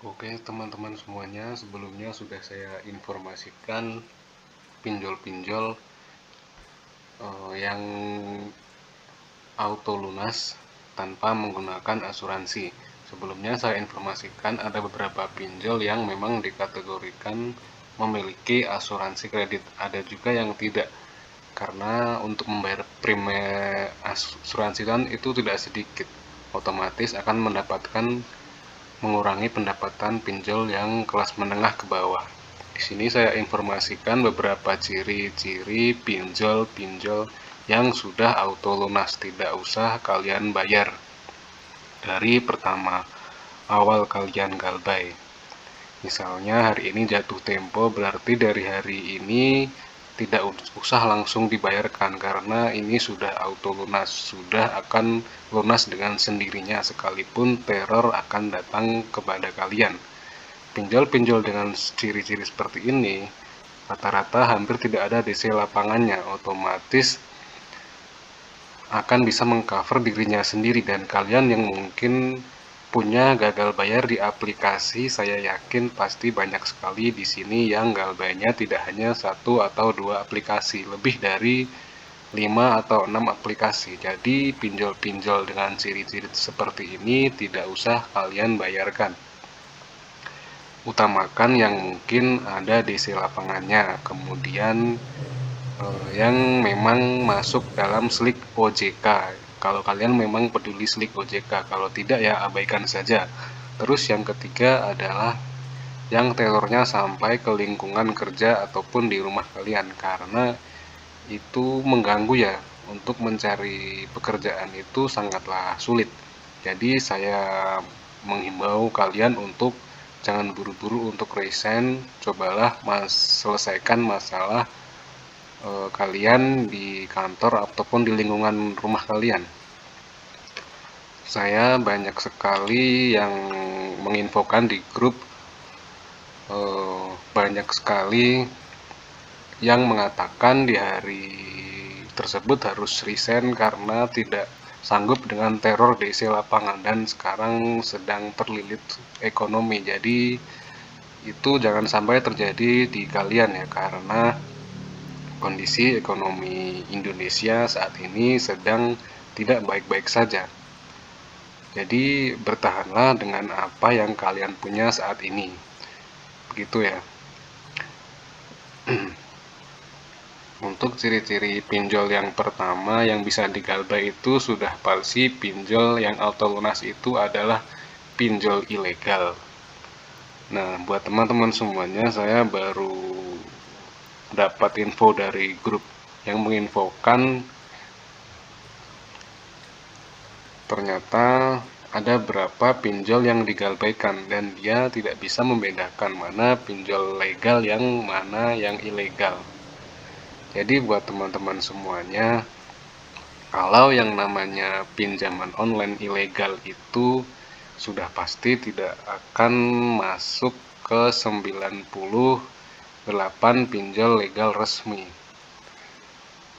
Oke teman-teman semuanya, sebelumnya sudah saya informasikan pinjol-pinjol yang auto lunas tanpa menggunakan asuransi. Sebelumnya saya informasikan ada beberapa pinjol yang memang dikategorikan memiliki asuransi kredit, ada juga yang tidak, karena untuk membayar premi asuransi kan itu tidak sedikit, otomatis akan mendapatkan mengurangi pendapatan pinjol yang kelas menengah ke bawah. Di sini saya informasikan beberapa ciri-ciri pinjol-pinjol yang sudah auto lunas, tidak usah kalian bayar. Dari pertama, awal kalian galbay. Misalnya hari ini jatuh tempo, berarti dari hari ini tidak usah langsung dibayarkan karena ini sudah auto lunas, sudah akan lunas dengan sendirinya sekalipun teror akan datang kepada kalian. Pinjol-pinjol dengan ciri-ciri seperti ini rata-rata hampir tidak ada DC lapangannya, otomatis akan bisa mengcover dirinya sendiri. Dan kalian yang mungkin punya gagal bayar di aplikasi, saya yakin pasti banyak sekali di sini yang galbaynya tidak hanya 1 atau 2 aplikasi, lebih dari 5 atau 6 aplikasi. Jadi pinjol-pinjol dengan ciri-ciri seperti ini tidak usah kalian bayarkan. Utamakan yang mungkin ada DC lapangannya, kemudian yang memang masuk dalam slik OJK. Kalau kalian memang peduli slik OJK, kalau tidak ya abaikan saja. Terus yang ketiga adalah yang terornya sampai ke lingkungan kerja ataupun di rumah kalian, karena itu mengganggu ya. Untuk mencari pekerjaan itu sangatlah sulit. Jadi saya menghimbau kalian untuk jangan buru-buru untuk resign, cobalah selesaikan masalah kalian di kantor ataupun di lingkungan rumah kalian. Saya banyak sekali yang menginfokan di grup, banyak sekali yang mengatakan di hari tersebut harus resign karena tidak sanggup dengan teror DC lapangan dan sekarang sedang terlilit ekonomi. Jadi itu jangan sampai terjadi di kalian ya, karena kondisi ekonomi Indonesia saat ini sedang tidak baik-baik saja. Jadi bertahanlah dengan apa yang kalian punya saat ini. Begitu ya. Untuk ciri-ciri pinjol yang pertama yang bisa digalbay itu sudah pasti pinjol yang auto lunas itu adalah pinjol ilegal. Nah, buat teman-teman semuanya, saya baru dapat info dari grup yang menginfokan ternyata ada berapa pinjol yang digalbaikan dan dia tidak bisa membedakan mana pinjol legal yang mana yang ilegal. Jadi buat teman-teman semuanya, kalau yang namanya pinjaman online ilegal itu sudah pasti tidak akan masuk ke 98 pinjol legal resmi.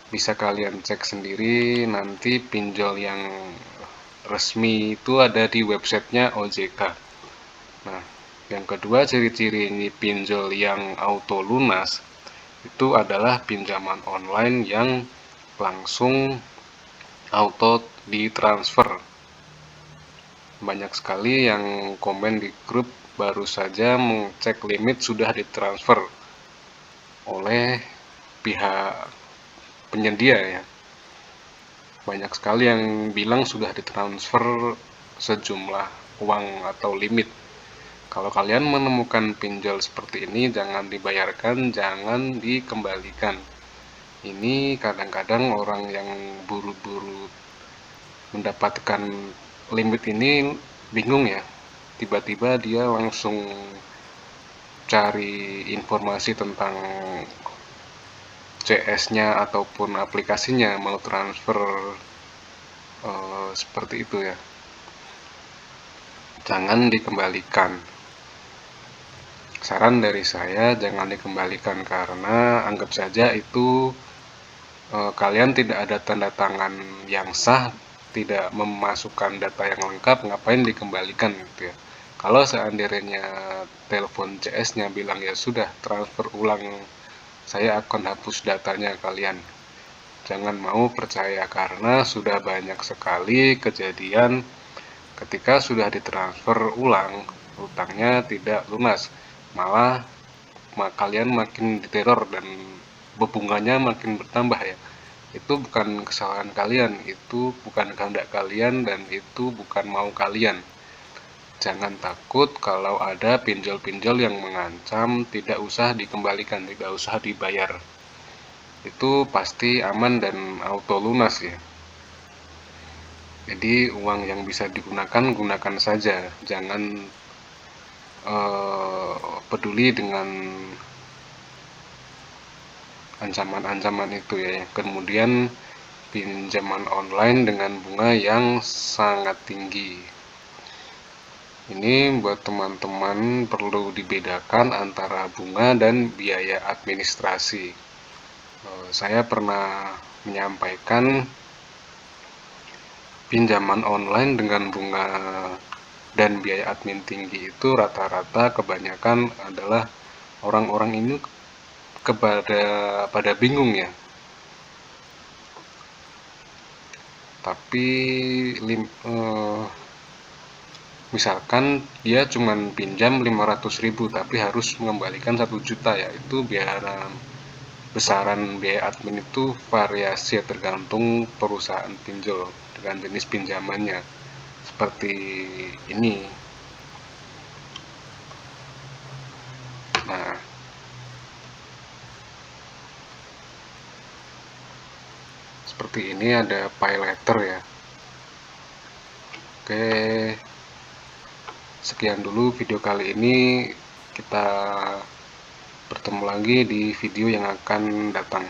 Bisa kalian cek sendiri, nanti pinjol yang resmi itu ada di websitenya OJK. Nah, yang kedua ciri-ciri ini pinjol yang auto lunas itu adalah pinjaman online yang langsung auto ditransfer. Banyak sekali yang komen di grup baru saja mengecek limit sudah ditransfer oleh pihak penyedia ya. Banyak sekali yang bilang sudah ditransfer sejumlah uang atau limit. Kalau kalian menemukan pinjol seperti ini, jangan dibayarkan, jangan dikembalikan. Ini kadang-kadang orang yang buru-buru mendapatkan limit ini bingung ya. Tiba-tiba dia langsung cari informasi tentang CS-nya ataupun aplikasinya mau transfer seperti itu ya. Jangan dikembalikan. Saran dari saya jangan dikembalikan karena anggap saja itu kalian tidak ada tanda tangan yang sah, tidak memasukkan data yang lengkap, ngapain dikembalikan gitu ya. Kalau seandainya telepon CS-nya bilang ya sudah transfer ulang, saya akan hapus datanya kalian. Jangan mau percaya karena sudah banyak sekali kejadian ketika sudah ditransfer ulang, utangnya tidak lunas. Malah kalian makin diteror dan bebunganya makin bertambah ya. Itu bukan kesalahan kalian, itu bukan kehendak kalian, dan itu bukan mau kalian. Jangan takut kalau ada pinjol-pinjol yang mengancam tidak usah dikembalikan, tidak usah dibayar. Itu pasti aman dan auto lunas ya. Jadi uang yang bisa digunakan, gunakan saja. Jangan peduli dengan ancaman-ancaman itu ya. Kemudian pinjaman online dengan bunga yang sangat tinggi. Ini buat teman-teman perlu dibedakan antara bunga dan biaya administrasi. Saya pernah menyampaikan pinjaman online dengan bunga dan biaya admin tinggi itu rata-rata kebanyakan adalah orang-orang ini pada bingung ya. Tapi misalkan dia cuma pinjam 500.000 tapi harus mengembalikan 1 juta ya, itu besaran biaya admin itu variasi ya, tergantung perusahaan pinjol dengan jenis pinjamannya. Seperti ini. Nah, seperti ini ada pay letter ya. Oke, sekian dulu video kali ini. Kita bertemu lagi di video yang akan datang.